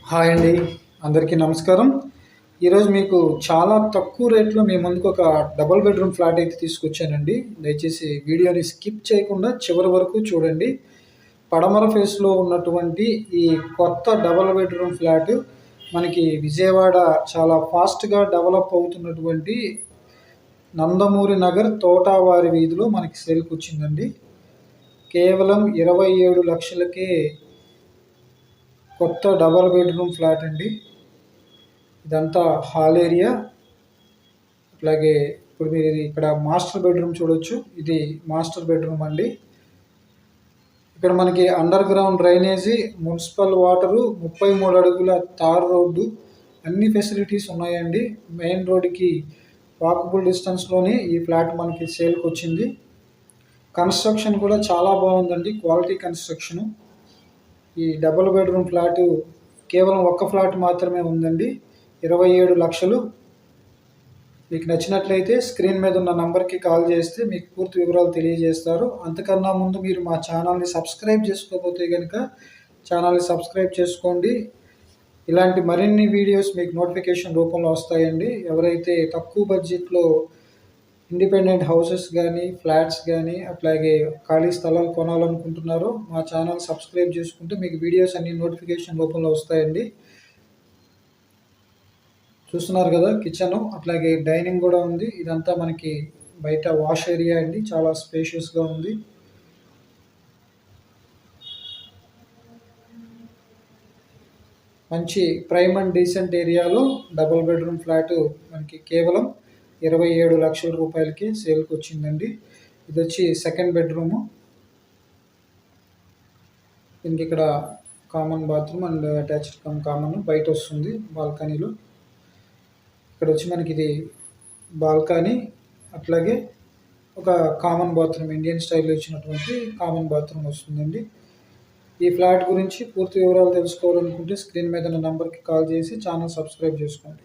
Hi అండి, అందరికీ నమస్కారం. ఈరోజు మీకు చాలా తక్కువ రేట్లో మీ ముందుకు ఒక డబుల్ బెడ్రూమ్ ఫ్లాట్ అయితే తీసుకొచ్చానండి. దయచేసి వీడియోని స్కిప్ చేయకుండా చివరి వరకు చూడండి. పడమర ఫేస్లో ఉన్నటువంటి ఈ కొత్త డబుల్ బెడ్రూమ్ ఫ్లాట్ మనకి విజయవాడ చాలా ఫాస్ట్గా డెవలప్ అవుతున్నటువంటి నందమూరి నగర్ తోటావారి వీధిలో మనకి సేల్కి వచ్చిందండి. కేవలం 27 లక్షలకే కొత్త డబల్ బెడ్రూమ్ ఫ్లాట్ అండి. ఇదంతా హాల్ ఏరియా. అట్లాగే ఇప్పుడు మీరు ఇక్కడ మాస్టర్ బెడ్రూమ్ చూడొచ్చు. ఇది మాస్టర్ బెడ్రూమ్ అండి. ఇక్కడ మనకి under ground drainage, municipal water, 33 అడుగుల తార్ రోడ్డు, అన్ని ఫెసిలిటీస్ ఉన్నాయండి. మెయిన్ రోడ్డుకి వాకబుల్ డిస్టెన్స్లోనే ఈ ఫ్లాట్ మనకి సేల్కి వచ్చింది. కన్స్ట్రక్షన్ కూడా చాలా బాగుందండి, క్వాలిటీ కన్స్ట్రక్షను. ఈ డబుల్ బెడ్రూమ్ ఫ్లాటు కేవలం ఒక్క ఫ్లాట్ మాత్రమే ఉందండి. 27 లక్షలు. మీకు నచ్చినట్లయితే స్క్రీన్ మీద ఉన్న నంబర్కి కాల్ చేస్తే మీకు పూర్తి వివరాలు తెలియజేస్తారు. అంతకన్నా ముందు మీరు మా ఛానల్ని సబ్స్క్రైబ్ చేసుకోకపోతే కనుక ఛానల్ని సబ్స్క్రైబ్ చేసుకోండి. ఇలాంటి మరిన్ని వీడియోస్ మీకు నోటిఫికేషన్ రూపంలో వస్తాయండి. ఎవరైతే తక్కువ బడ్జెట్లో ఇండిపెండెంట్ హౌసెస్ కానీ, ఫ్లాట్స్ కానీ, అట్లాగే ఖాళీ స్థలాలు కొనాలనుకుంటున్నారో మా ఛానల్ సబ్స్క్రైబ్ చేసుకుంటే మీకు వీడియోస్ అన్ని నోటిఫికేషన్ రూపంలో వస్తాయండి. చూస్తున్నారు కదా, కిచెను, అట్లాగే డైనింగ్ కూడా ఉంది. ఇదంతా మనకి బయట వాష్ ఏరియా అండి, చాలా స్పేషియస్గా ఉంది. మంచి ప్రైమ్ అండ్ డీసెంట్ ఏరియాలో డబుల్ బెడ్రూమ్ ఫ్లాటు మనకి కేవలం 27 లక్షల రూపాయలకి సేల్కి వచ్చిందండి. ఇది వచ్చి సెకండ్ బెడ్రూము. దీనికి ఇక్కడ common bathroom and attached common బయట వస్తుంది బాల్కనీలో. ఇక్కడ వచ్చి మనకి ఇది బాల్కనీ, అట్లాగే ఒక కామన్ బాత్రూమ్, ఇండియన్ స్టైల్లో ఇచ్చినటువంటి కామన్ బాత్రూమ్ వస్తుందండి. ఈ ఫ్లాట్ గురించి పూర్తి వివరాలు తెలుసుకోవాలనుకుంటే స్క్రీన్ మీద ఉన్న నెంబర్కి కాల్ చేసి ఛానల్ సబ్స్క్రైబ్ చేసుకోండి.